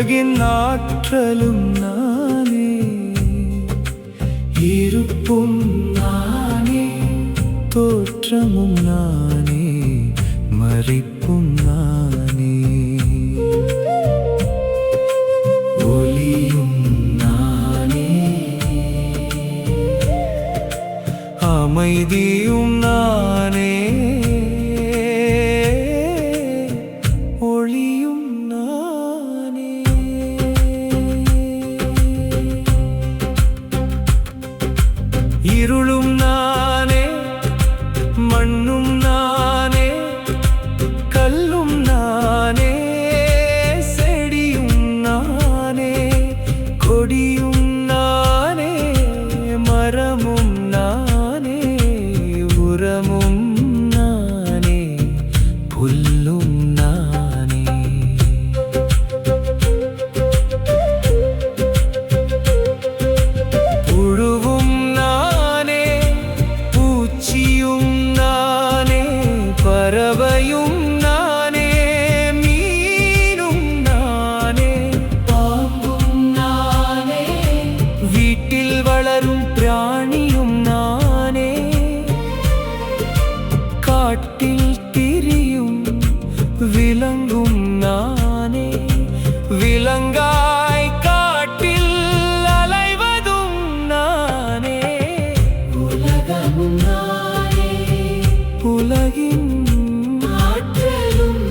உலகின் ஆற்றலும் நானே, இருப்பும் நானே, தோற்றமும் நானே, மறைப்பும் நானே, ஒளியும் நானே, அமைதியும் நானே, ஒளியும் நானே. இருளும் நானே, மண்ணும் நானே, கல்லும் நானே, செடியும் நானே, கொடியும் நானே, மரமும் நானே, உரமும் நானே, புல்லும் நானே. புழுவும் நானே, பூச்சியும் நானே, பறவையும் நானே, மீனும் நானே, பாம்பும் நானே, வீட்டில் வளரும் பிராணியும் நானே, காட்டில் திரியும் விலங்கும் நானே, விலங்காய் காட்டில் அலைவதும் நானே, உலகமும் நானே, உலகின் ஆற்றலும்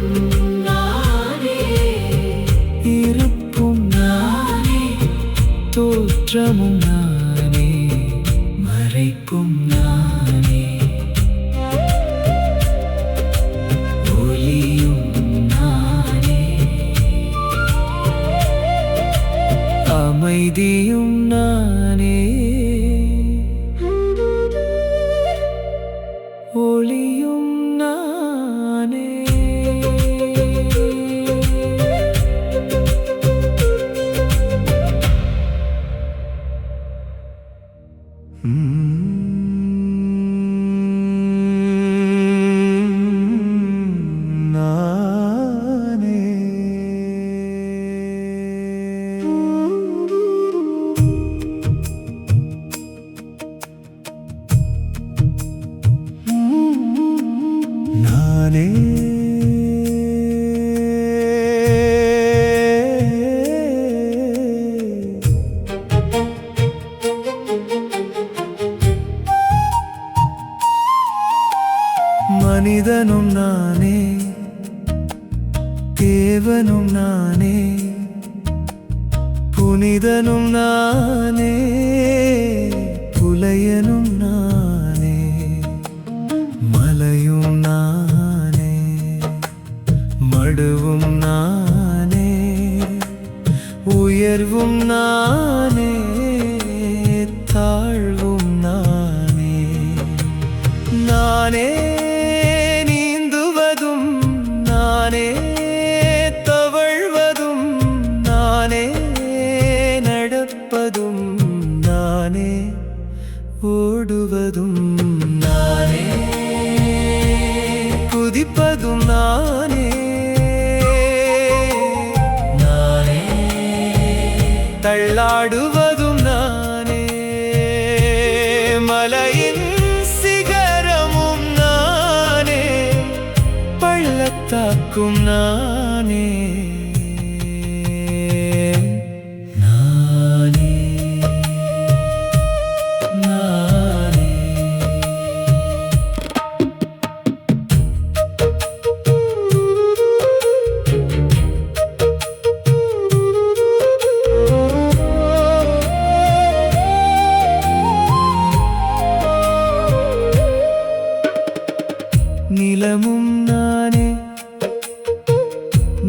நானே, இருப்பும் நானே, தோற்றமும் நானே, மறைப்பும் நானே, ஒளியும் நானே, அமைதியும் நானே, ஒளியும் நானே. நானே. நானே. மனிதனும் நானே, தேவனும் நானே, புனிதனும் நானே, புலையனும் நானே, மலையும் நானே, மடுவும் நானே, உயர்வும் நானே, தாழ்வும் நானே. நானே நீந்துவதும் நானே, தவழ்வதும் நானே, நடப்பதும் நானே, ஓடுவதும் நானே, குதிப்பதும் நானே, நானே, தள்ளாடுவதும் நானே, மலையின் சிகரமும் நானே, பள்ளத்தாக்கும் நானே. நானே. நானே. நிலமும் நானே,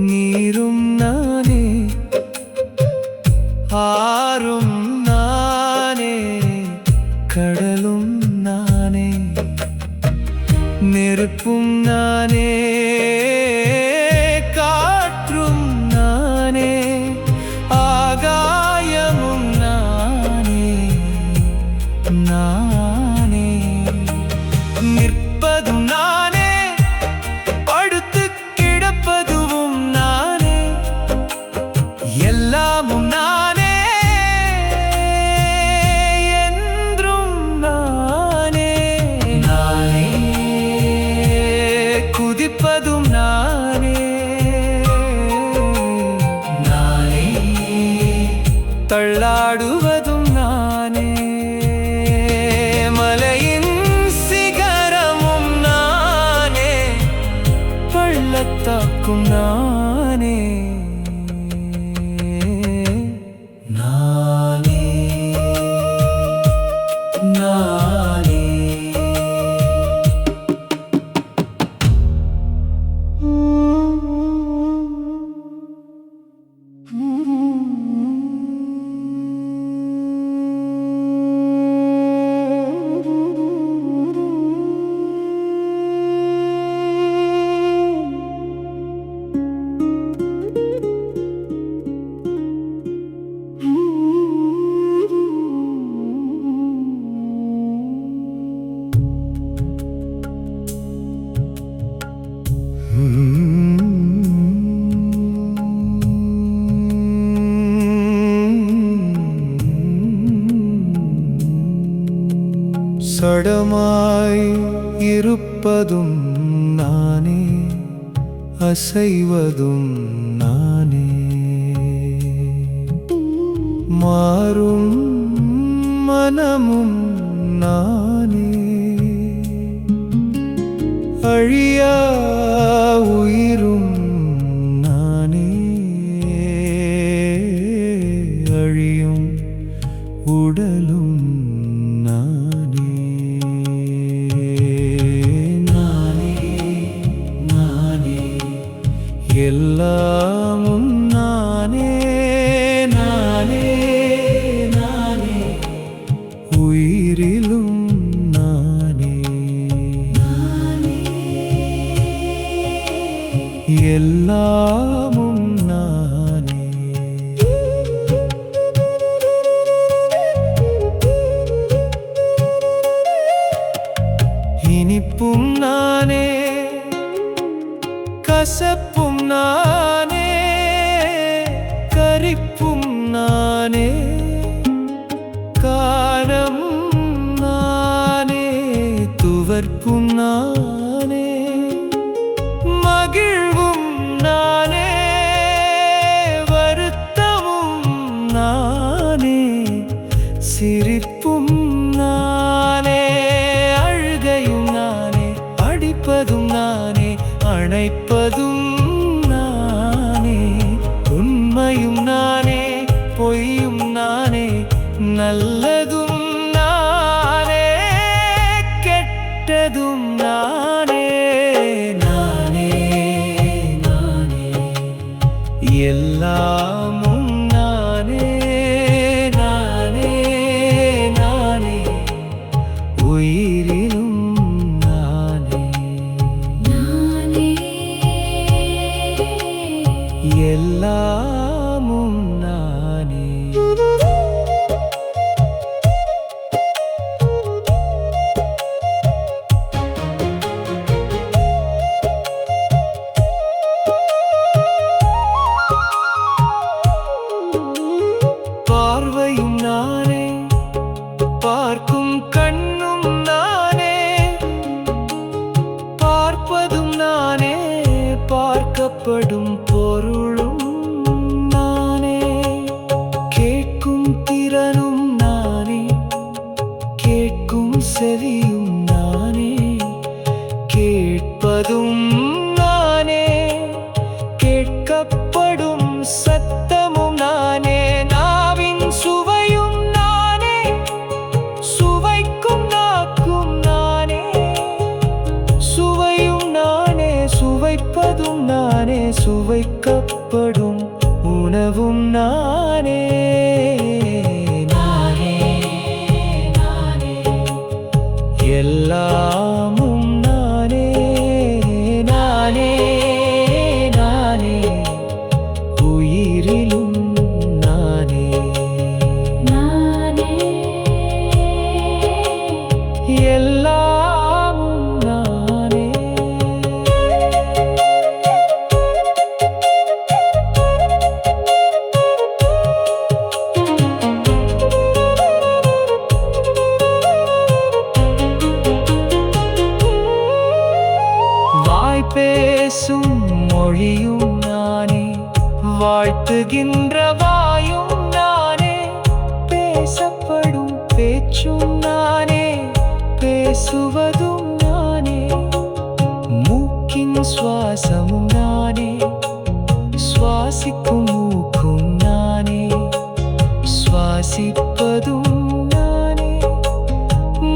நீரும் நானே, ஆறும் நானே, கடலும் நானே, நெருப்பும் நானே, காற்றும் நானே, ஆகாயமும் நானே, நானே, நிற்பதும் நானே, படுத்து கிடப்பதுவும் நானே, தொடுவதும் நானே. மலையின் சிகரமும் நானே, பள்ளத்தாக்கும் நானே. நானே நானே. சடமாய் இருப்பதும் நானே, அசைவதும் நானே. மாறும் மனமும் நானே, அழியா உயிரும் நானே, அழியும் உடலும் நானே. நானே நானே, எல்லாமும் நானே. நானே நானே, உயிரிலும் நானே. எல்லாமும் நானே. இனிப்பும் நானே, கசப்பும் நானே, கரிப்பும் நானே, காரமும் நானே, துவர்ப்பும் நானே, மகிழ்வும் நானே, வருத்தமும் நானே, சிரிப்பும் நானே, அழுகையும் நானே, அடிப்பதும் நானே, அணைப்பதும் நானே. உண்மையும் நானே, பொய்யும் நானே, நல்லதும் நானே, கெட்டதும் நானே. நானே நானே, எல்லாமும் நானே. நானே நானே, உயிரிலும் நானே. எல்லாமும் நானே. பார்வையும் நானே, பார்க்கும் கண்ணும் நானே, பார்ப்பதும் நானே, பார்க்கப்படும் பொருளும் நானே. கேட்கும் திறனும் நானே, கேட்கும் செவியும் நானே, கேட்பதும் நானே, கேட்கப்படும் சத்தமும் நானே. நாவின் சுவையும் நானே, சுவைக்கும் நாக்கும் நானே, சுவையும் நானே, சுவைப்பதும் நானே, சுவைக்கப்படும் உணவும் நானே. நானே நானே, எல்லாமும் நானே. நானே நானே, உயிரிலும் நானே. எல்லாமும் நானே. வாய் பேசும் மொழியும் நானே, வாழ்த்துகின்ற வாயும் நானே, பேசப்படும் பேச்சும் நானே, பேசுவதும் நானே. மூக்கின் சுவாசமும் நானே, சுவாசிக்கும் மூக்கும் நானே, சுவாசிப்பதும் நானே.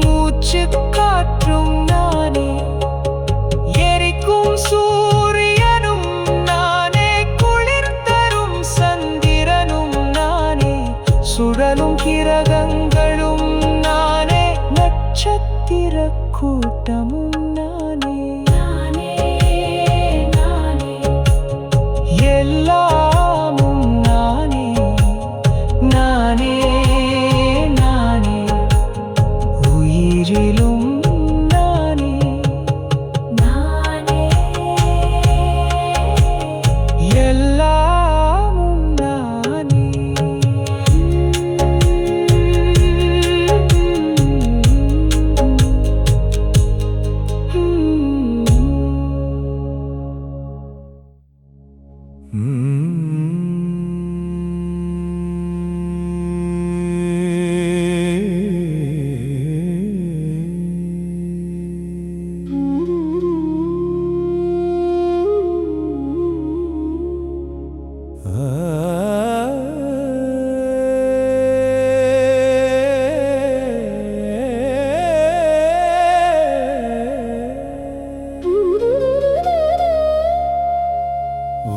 மூச்சு காற்றும் நானே, எரிக்கும் சூரியனும் நானே, குளிர் தரும் சந்திரனும் நானே, சுழலும் கிரகங்களும் நானே, நட்சத்திர கூட்டமும் நானே. எல்லாமும் நானே, நானே, நானே. உயிரிலும் நானே, நானே. எல்லாமும் நானே.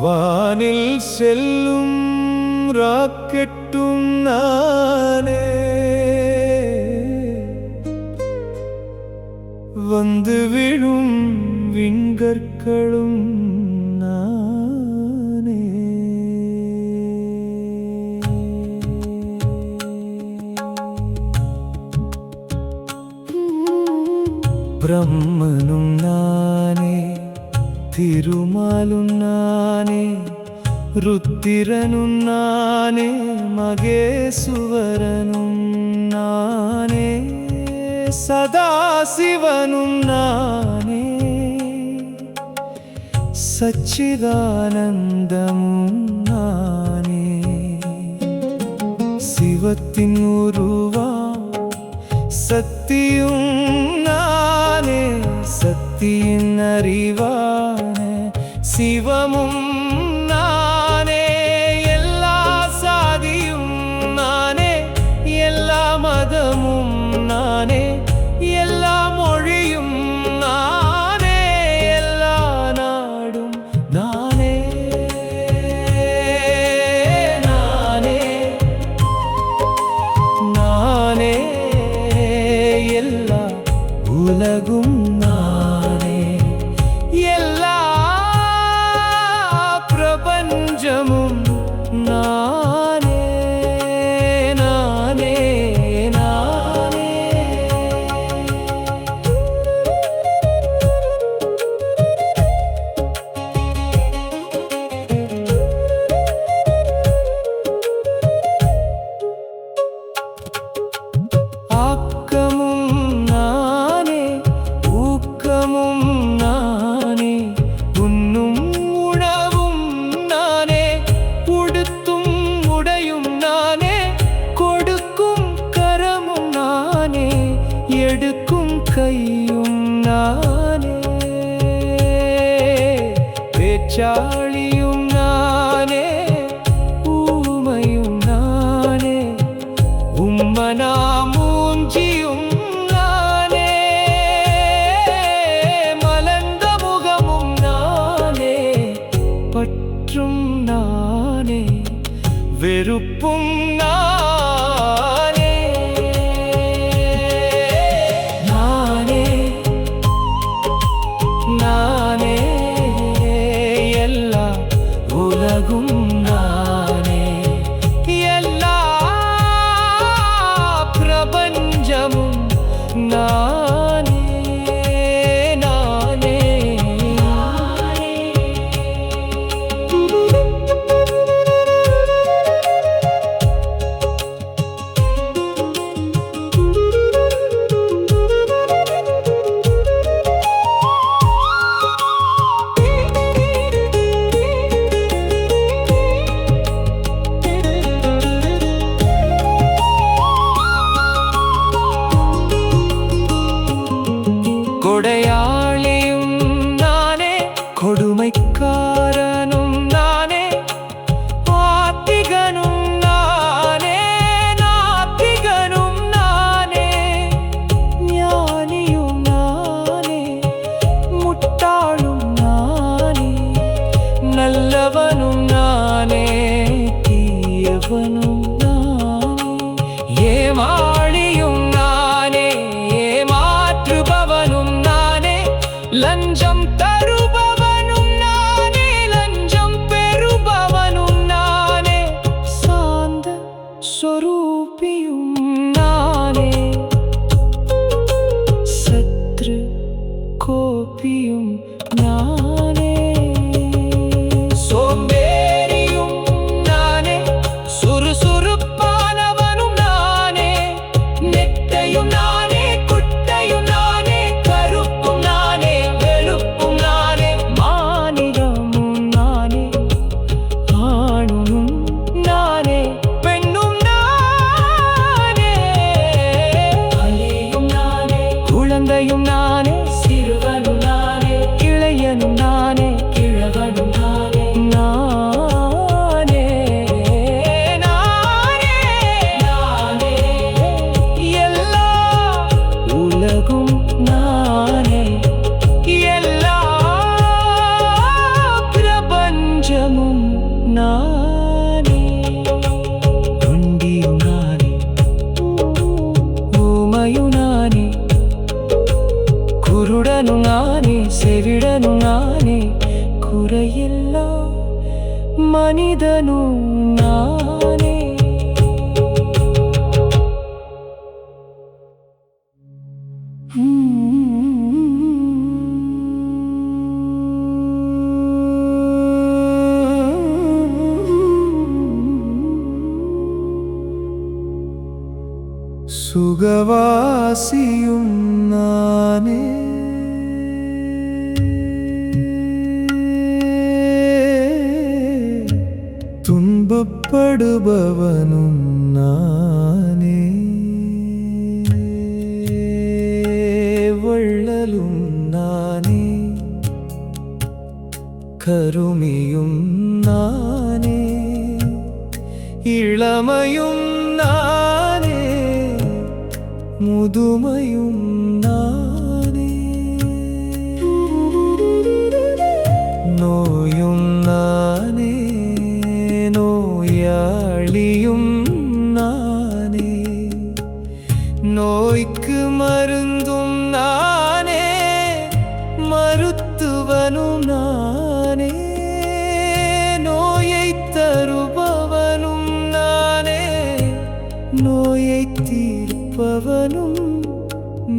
வானில் செல்லும் ராக்கெட்டும் நானே, வந்து விழும் விண்கற்களும் நானே. பிரம்மனும் நானே, திருமாலும் நானே, ருத்திரனும் நானே, மகேசுவரனும் நானே, சதாசிவனும் நானே, சச்சிதானந்தமும் நானே. சிவத்தின் உருவா சத்தியும் நானே, சத்தியின் அறிவான சிவமும் நானே. எல்லா சாதியும் நானே, எல்லா மதமும் நானே, எல்லா மொழியும் நானே, எல்லா நாடும் நானே, நானே, நானே. எல்லா உலகும் நானே, எல்லா பிரபஞ்சமும் நானே, நானே, நானே. ஆக்கமும் நானே, ஊக்கமும் நானே, உண்ணும் உணவும் நானே, உடுத்தும் உடையும் நானே, கொடுக்கும் கரமும் நானே, எடுக்கும் கையும் நானே, பேச்சாளியும் நானே, ஊமையும் நானே, உம்மனா மூஞ்சியும் நானே, மலர்ந்த முகமும் நானே, பற்றும் நானே, வெறுப்பும் நானே, நானே, நானே. எல்லா உலகும் நானே, எல்லா பிரபஞ்சமும் மனிதனும் நானே, குறையில்லா மனிதனும் நானே. சுகவாசியும் நானே, துன்பப்படுபவனும் நானே, வள்ளலும் நானே, கருமியும் நானே, இளமையும் நானே, முதுமையும் நானே, நோயும் நானே, நோயாளியும் நானே, நோய்க்கு மருந்தும் நானே, மருத்துவனும் நானே, நோயை தருபவனும் நானே, நோயை தீர்ப்பவனும்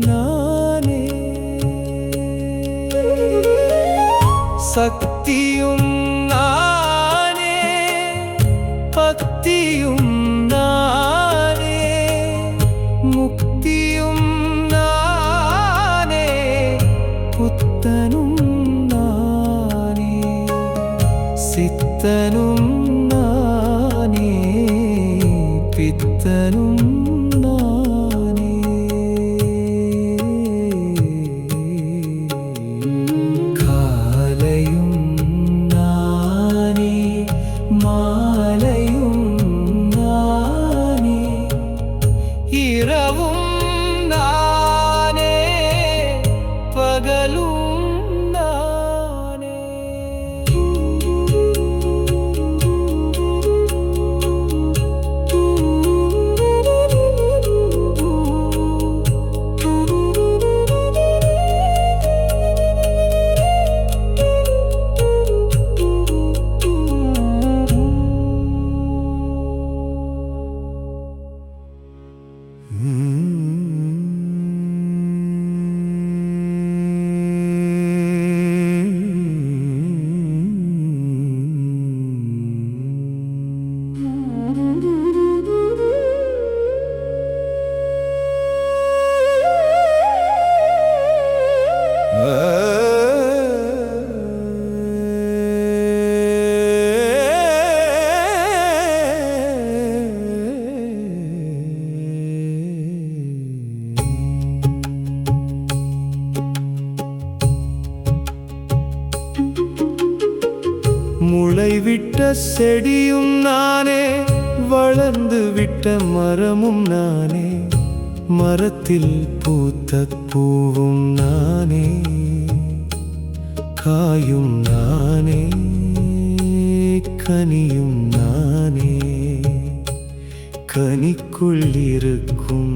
நானே. சக்தியும் நானே, பக்தியும் நானே, முக்தியும் நானே, புத்தனும் நானே, சித்தனும் நானே, பித்தனும் நானே. காலையும் நானே, மாலையும் நானே, இரவும் நானே, பகலும் நானே. முளைவிட்ட செடியும் நானே, வளர்ந்து விட்ட மரமும் நானே, மரத்தில் பூத்த பூவும் நானே, காயும் நானே, கனியும் நானே, கனிக்குள் இருக்கும்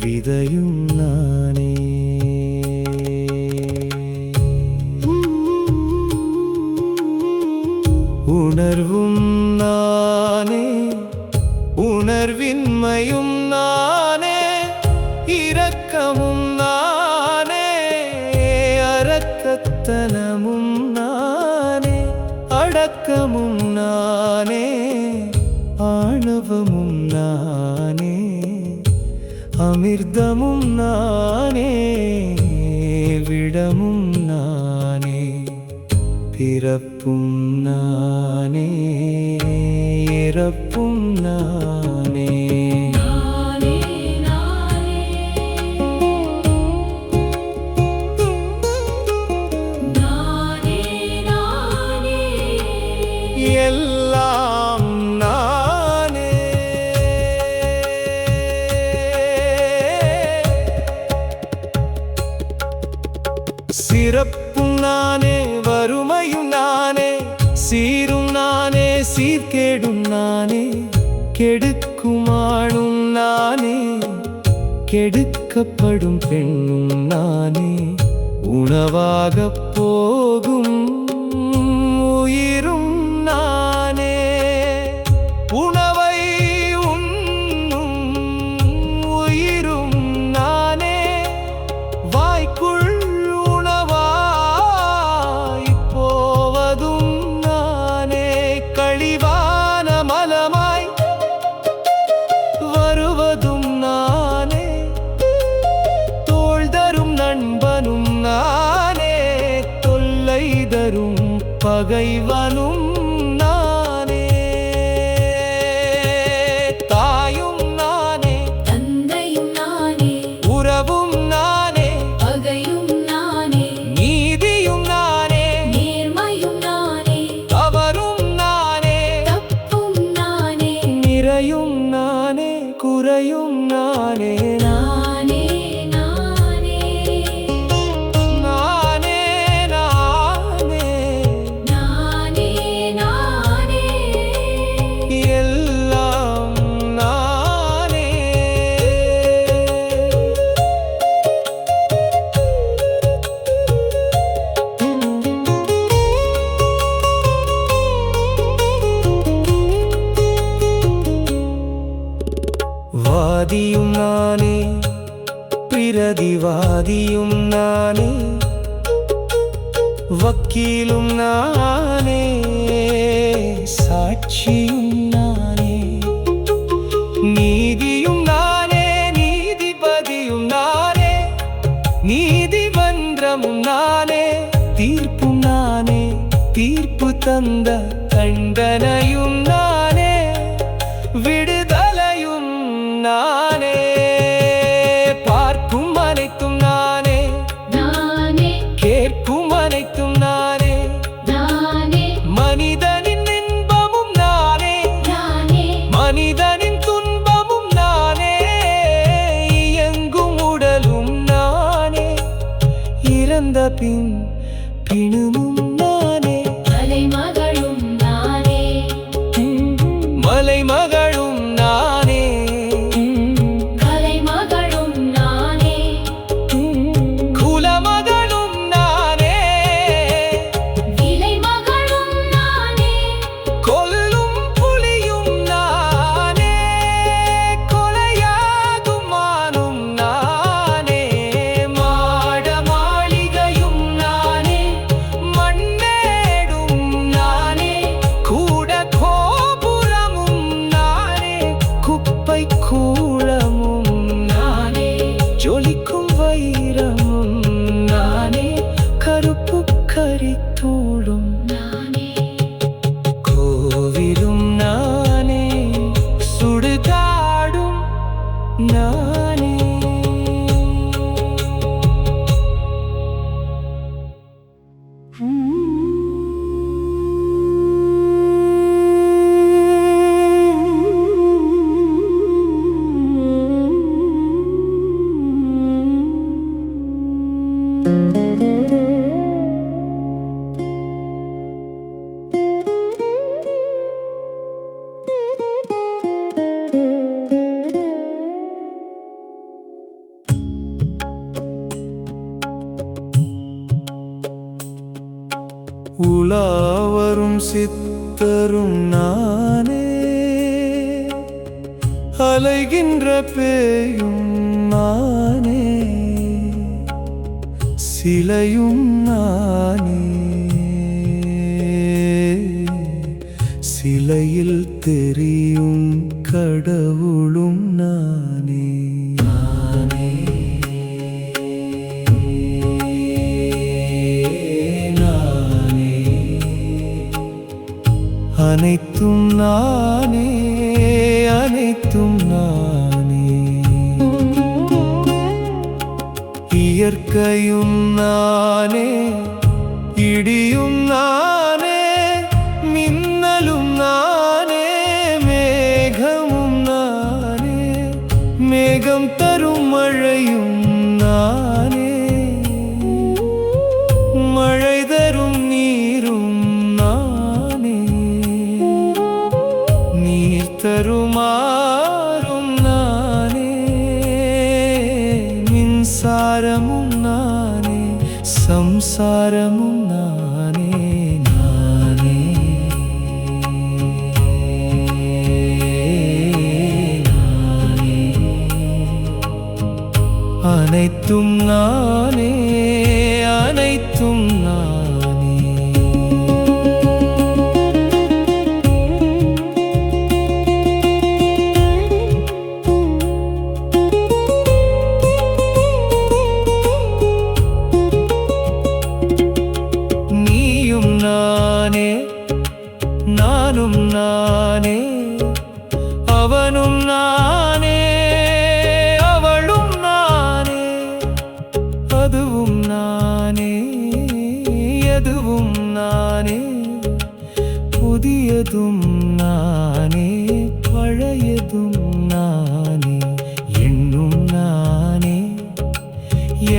விதையும் நானே. உணர்வும் நானே, உணர்வின்மையும் நானே, இரக்கமும் நானே, அரக்கத்தனமும் நானே, அடக்கமும் நானே, ஆணவமும் நானே, அமிர்தமும் நானே, விடமும் நானே, பிறப்பும் நானே, இறப்பும் நானே. எல்லாம் நானே. சிறப்பும் நானே, வறுமையும் நானே, சீரும் நானே, சீர்கேடும் நானே, கெடுக்குமானும் நானே, கெடுக்கப்படும் பெண்ணும் நானே, உணவாகப் போகும் உயிரும் நானே. உணவை உண்ணும் உயிரும் நானே. வாய்க்குள் உணவாய் போவதும் நானே. கழிவான மலமாய் வருவதும் நானே. தோள் தரும் நண்பனும் நானே. தொல்லை தரும் பகைவனும் நானே. தாயும் நானே, தந்தையும் நானே, உறவும் நானே, பகையும் நானே, நீதியும் நானே, நேர்மையும் நானே, தவறும் நானே, தப்பும் நானே, நிறையும் நானே, குறையும் நானே. நானே நானே நானே நானே நானே நானே எல்லாம் நானே. வாதியும் நானே, பிரதிவாதியும் நானே. வக்கீலும் நானே, சாட்சியும் நானே. நீதியும் நானே, நீதிபதியும் நானே. நீதிமன்றமும் நானே, தீர்ப்பும் நானே. தீர்ப்பு தந்த தண்டனையும் நானே. விடுதலையும் நானே. பார்க்கும் அனைத்தும் நானே, நானே கேட்கும் அனைத்தும் நானே. நானே மனிதனின் இன்பமும் நானே, நானே மனிதனின் துன்பமும் நானே. இயங்கும் உடலும் நானே, இறந்த பின் பிணமும் நானே. மலைமகளும் நானே, மலைமகளும் நானே. கலைமகளும் நானே, குலமகளும் நானே. விலைமகளும் நானே, கொல்லும் புலியும் நானே. கொலையாகும் மானும் நானே. மாட மாளிகையும் நானே, மண்ணேடும் நானே. கூட கோபுரமும் நானே, குப்பை கூளமும் நானே. ஜொலிக்கும் வைரமும் நானே, கருப்பு கரித்தூளும் நானே கோவிலும் நானே, சுடுகாடும் நானே. உலாவரும் சித்தரும் நானே. அலைகின்ற பேயும் நானே. சிலையும் நானே. சிலையில் தெரியும் கடவுளும் நானே. நானே நானே அனைத்தும் நானே, அனைத்தும் நானே. இயற்கையும் நானே, இடியும் நானே. மின்னலும் நானே, மேகமும் நானே. மேகம் தரும் மழையும் நானே. மழை தரும் நீரும் நானே. நீர் தருமாறும் நானே. மின்சாரமும் நானே, சம்சாரமும் நானே நானே நானே. அனைத்தும் நானே அனைத்தும் நானே. நீயும் நானே நானும் நானே அவனும் நானே அவளும் நானே அதுவும் நானே எதுவும் நானே புதியதும் நானே பழையதும் நானே எண்ணும் நானே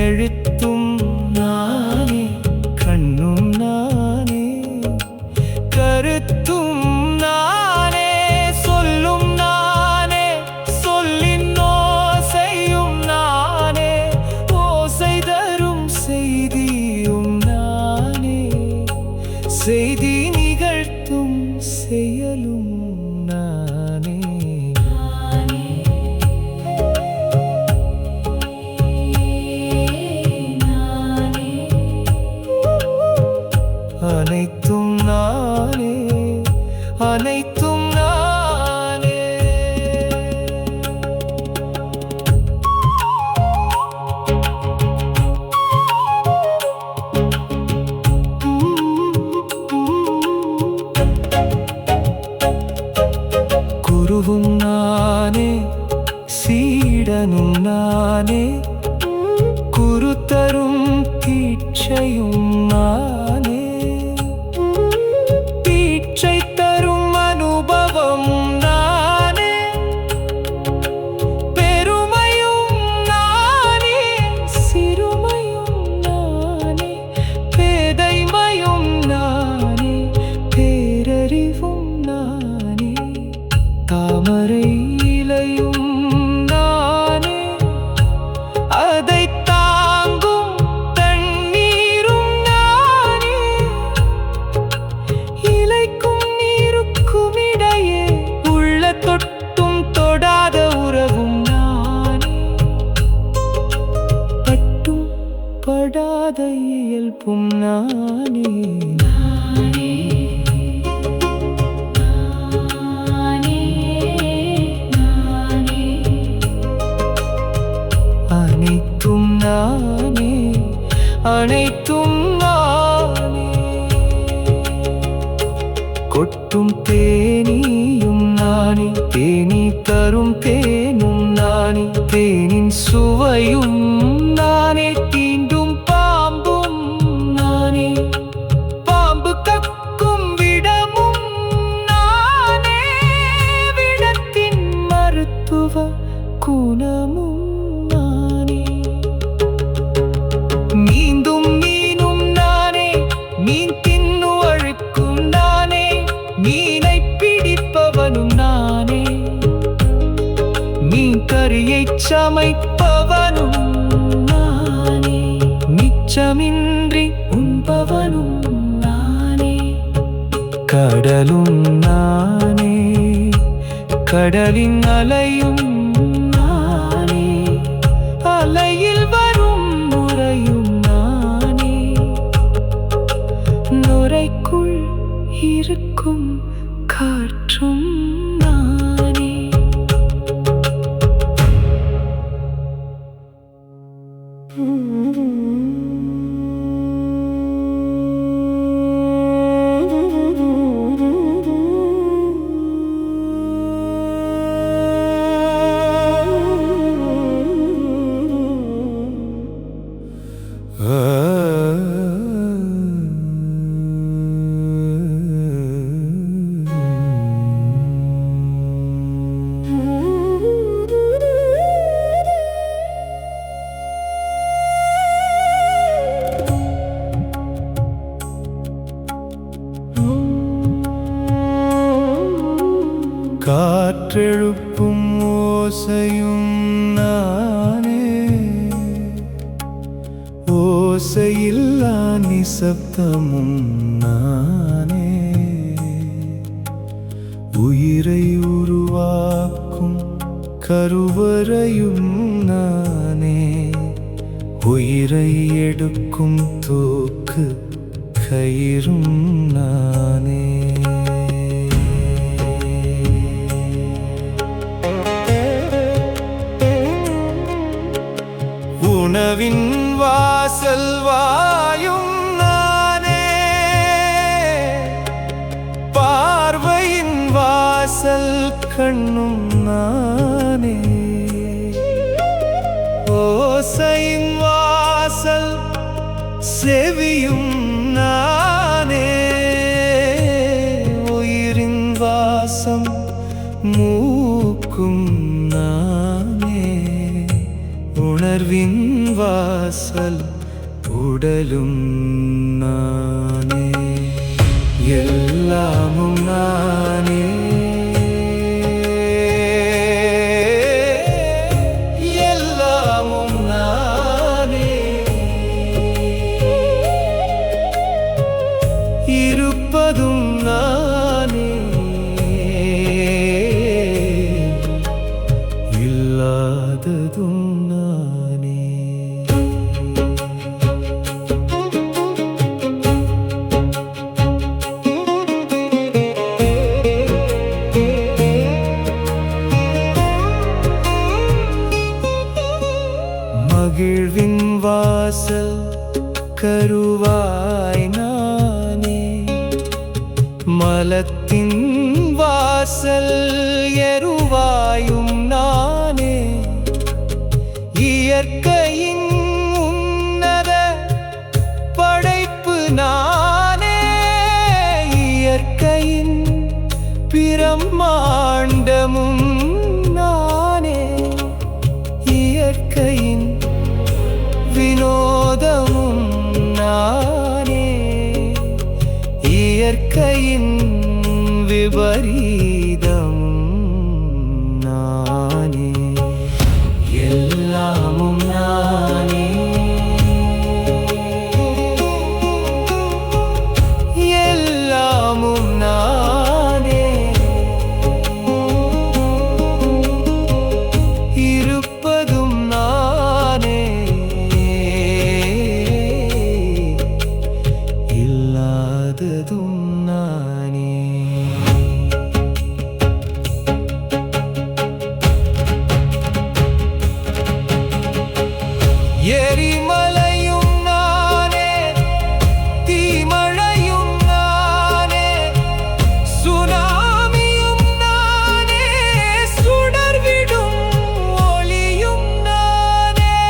எழுத்தும் நானே கண்ணும் நானே கருத்தும் நானே சொல்லும் நானே சொல்லின் ஓசையும் நானே ஓசை தரும் செய்தியும் நானே செய்தி நிகழ்த்தும் செயலும் நானே. அனைத்தும் நானே அனைத்தும் நானே. குருவும் நானே சீடனும் நானே குரு தரும் தீட்சையும் நானே தீட்சை தரும் அனுபவம் நானே பெருமையும் நானே சிறுமையும் நானே பேதைமையும் நானே பேரறிவும் நானே தாமரை இலையும் நானே அதை தாங்கும் தண்ணீரும் நானே இலைக்கும் நீருக்கும் இடையே உள்ள தொட்டும் தொடாத உறவும் நானே பட்டும் படாத இயல்பும் நானே. அனைத்தும் நானே அனைத்தும் நானே. கொட்டும் தேனியும் நானே தேனி தரும் தேனும் நானே தேனின் சுவையும் நானே தீண்டும் பாம்பும் நானே பாம்பு கக்கும் விடமும் நானே விடத்தின் மருத்துவ குணமும் நீந்தும் மீனும் நானே மீன் தின்னு அழுக்கும் நானே மீனை பிடிப்பவனும் நானே மீன் கறியை சமைப்பவனும் நானே மிச்சமின்றி உண்பவனும் நானே கடலும் நானே கடலின் அலையும் நானே அலையில் வரும் நுரையும் நானே நுரைக்குள் இருக்கும் காற்றும் நானே. காற்றெழுப்பும் ஓசையும் நானே ஓசையில்லா நிசப்தமும் நானே. உயிரை உருவாக்கும் கருவறையும் நானே. உயிரை எடுக்கும் தூக்கு கயிறும் நானே. உணவின் வாசல் வாயும் நானே. பார்வையின் வாசல் கண்ணும் நானே. ஓசையின் வாசல் செவியும் நானே. உயிரின் வாசம் மூக்கும் நானே. உணர்வின் வாசல் உடலும் நானே. எல்லாமும் நானே. எல்லாமும் நானே. இருப்பதும் நானே. இல்லாததும் நானே. மகிழ்வின் வாசல் கருவாய் நானே. மலத்தின் வாசல் எருவாயும் நானே. இயற்கையின் உன்னத படைப்பு நானே. இயற்கையின் பிரம்மாண்டமும் நானே. இயற்கையின் வினோதமும் நானே. இயற்கையின் விபரீதமும் நானே. எல்லாமும் நானே. எல்லாமும் நானே. இருப்பதும் நானே. இல்லாததும் நானே. எரிமலையும் நானே. தீமழையும் நானே. சுனாமியும் நானே. சுடர்விடும் ஒளியும் நானே.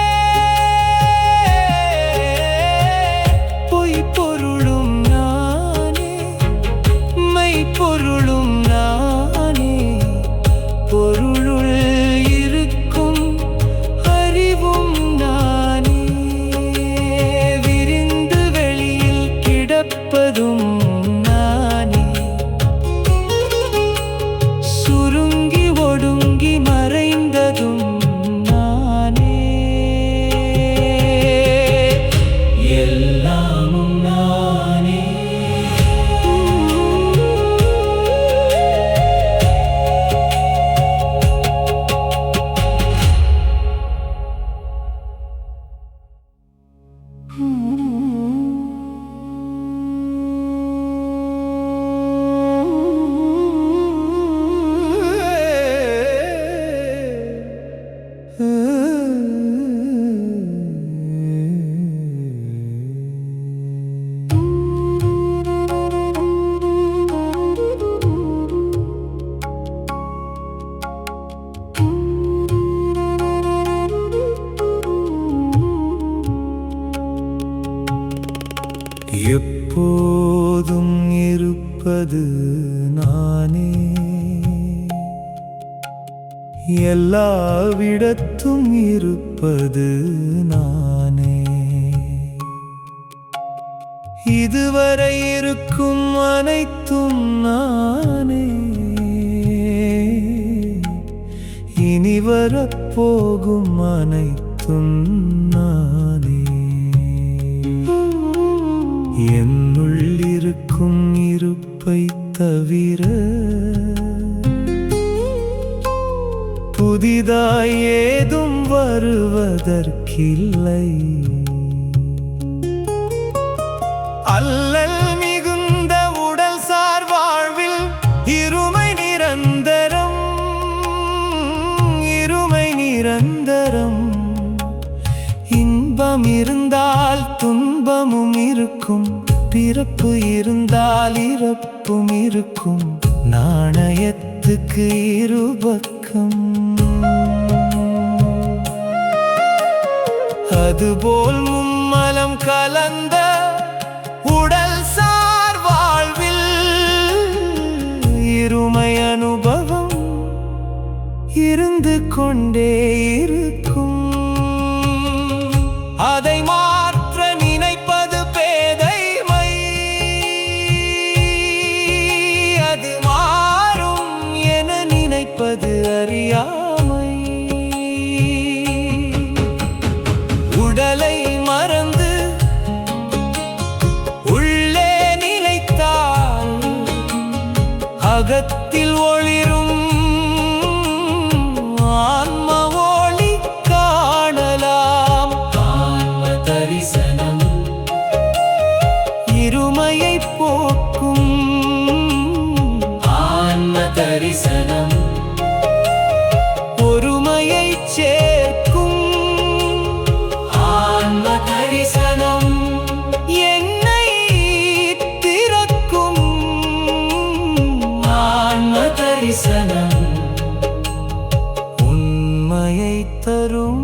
பொய்ப்பொருளும் நானே. மெய்ப்பொருளும் நானே. பொருளுள் இருக்கும் அறிவும் நானே. விரிந்து வெளியில் கிடப்பதும் நானே. சுருங்கி ஒடுங்கி மறைந்ததும் நானே. எல்லாமும் நானே. எப்போதும் இருப்பது நானே. எல்லாவிடத்தும் இருப்பது நானே. இதுவரை இருக்கும் அனைத்தும் நானே. இனி வரப்போகும் அனைத்தும் நானே. என்னுள் இருக்கும் இருப்பை தவிர புதிதாய் ஏதும் வருவதற்கில்லை. அல்லல் மிகுந்த உடல் சார் வாழ்வில் இருமை நிரந்தரம், இருமை நிரந்தரம். இன்பம் இருந்தால் துன்பமும் இருக்கும், பிறப்பு இருந்தால் இறப்பும் இருக்கும். நாணயத்துக்கு இருபக்கம். அதுபோல் மும்மலம் கலந்த உடல் சார் வாழ்வில் இருமை அனுபவம் இருந்து கொண்டே இருக்கும். அதை மாற்ற நினைப்பது பேதைமை, அது மாறும் என நினைப்பது அறியாமை. உடலை மறந்து உள்ளே நிலைத்தால் அகத்தில் ஒளிரும் ஆன்ம ஒளி காணலாம். ஆன்ம தரிசனம் இருமையை போக்கும். ஆன்ம தரிசனம் ஒருமையை சேர்க்கும். ஆன்ம தரிசனம் என்னை திறக்கும். ஆன்ம தரிசனம் உண்மையை தரும்.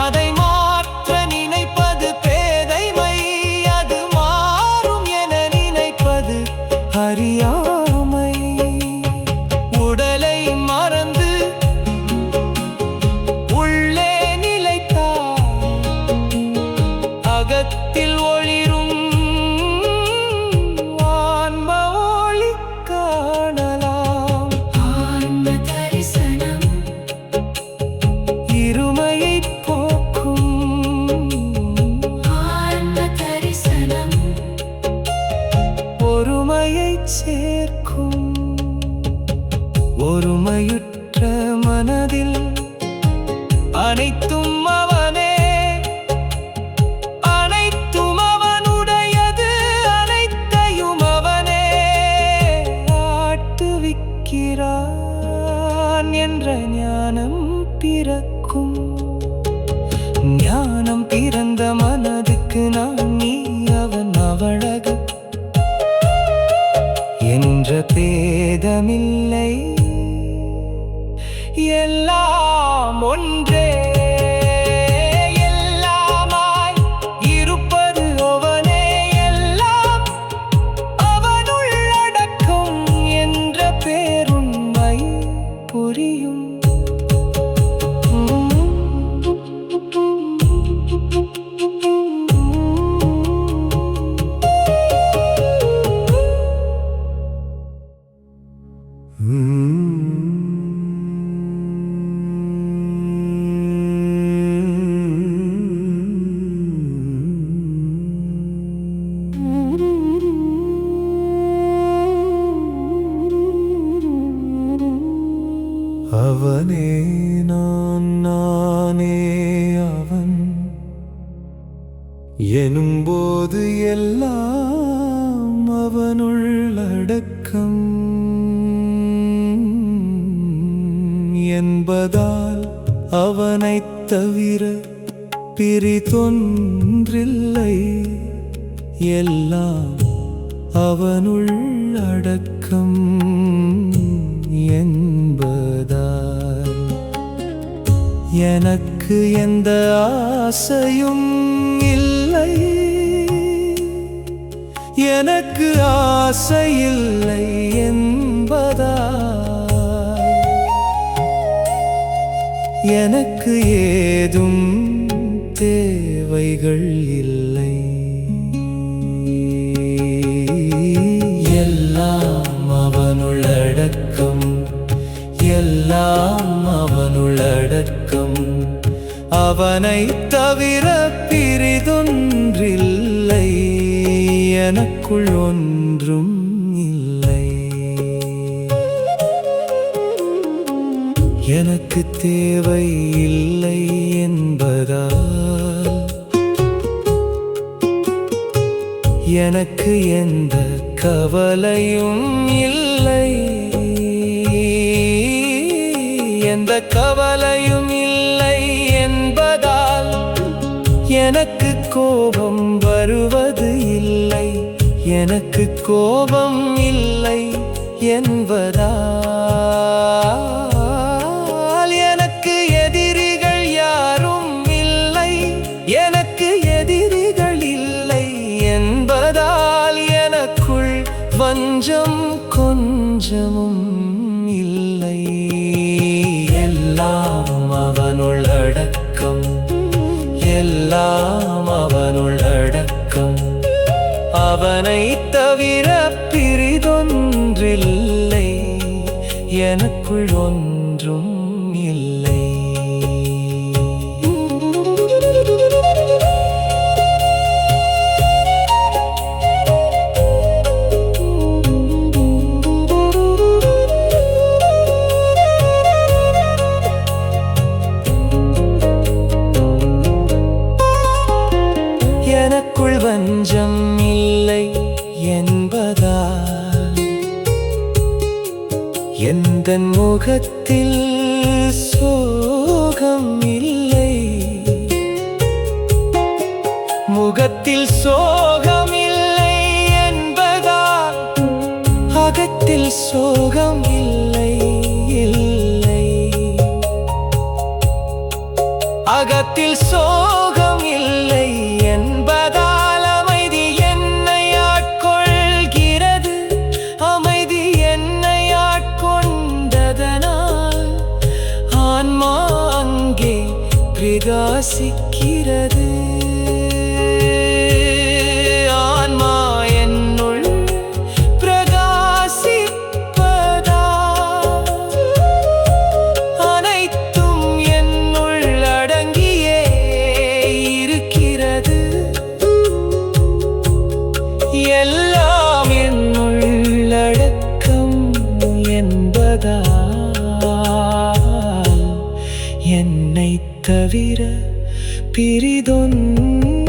அதை மாற்ற நினைப்பது பேதைமை, அது மாறும் என நினைப்பது அறியாமை. உடலை மறந்து உள்ளே நிலைத்தால் அகத்தில் ஒளிரும் ஆன்ம ஒளி காணலாம். ஆன்ம தரிசனம் இருமையை போக்கும். ஆன்ம தரிசனம் ஒருமையை சேர்க்கும். ஒருமையுற்ற மனதில் அனைத்தும் அவனே, அனைத்தும் அவனுடையது, அனைத்தையும் அவனே ஆட்டுவிக்கிறான் என்ற ஞானம் பிறக்கும். ஞானம் பிறந்த மனதுக்கு நான் நீ அவன் அவளது என்ற பேதமில்லை. எல்லாம் ஒன்றே, எல்லாமாய் இருப்பது அவனே, எல்லாம் அவனுள் அடக்கம் என்ற பேருண்மை புரியும். அவனே நான், நானே அவன் எனும்போது எல்லாம் அவனுள் அடக்கம் என்பதால் அவனைத் தவிர பிரிதொன்றில்லை. எல்லாம் அவனுள் அடக்கம் என்பதால் எனக்கு எந்த ஆசையும் இல்லை. எனக்கு ஆசையில்லை என்பதால் எனக்கு ஏதும் தேவைகள் இல்லை. உள்ளடக்கம். அவனைத் தவிர பிறிதொன்றில்லை, எனக்குள் ஒன்றும் இல்லை. எனக்கு தேவை இல்லை என்பதால் எனக்கு எந்த கவலையும் இல்லை. எந்த கவலையும் இல்லை என்பதால் எனக்கு கோபம் வருவது இல்லை. எனக்கு கோபம் இல்லை என்பதால் எனக்கு எதிரிகள் யாரும் இல்லை. எனக்கு எதிரிகள் இல்லை என்பதால் எனக்குள் வஞ்சம் கொஞ்சமும் இல்லை. எல்லாம் அவனுள் அடக்கம், எல்லாம் அவனுள் அடக்கம். அவனைத் தவிர பிறிதொன்றில்லை, எனக்குள் ஒன்றும் இல்லை. எனக்குள் வஞ்சம் இல்லை என்பதால் எந்தன் முகத்தில் சோகம் இல்லை. முகத்தில் சோகம் இல்லை என்பதால் அகத்தில் சோகம் இல்லை. இல்லை, அகத்தில் சோகம் இல்லை என்பதால் அமைதி என்னை ஆட்கொள்கிறது. அமைதி என்னை ஆட்கொண்டதனால் ஆன்மா அங்கே பிரகாசிக்கிறது. ஆன்மா என்னுள் பிரகாசிப்பதால் அனைத்தும் என்னுள் அடங்கியே இருக்கிறது. எல்லாம் என்னுள் அடக்கம் என்பதால் என்னைத் தவிர பிறிதொன்றும்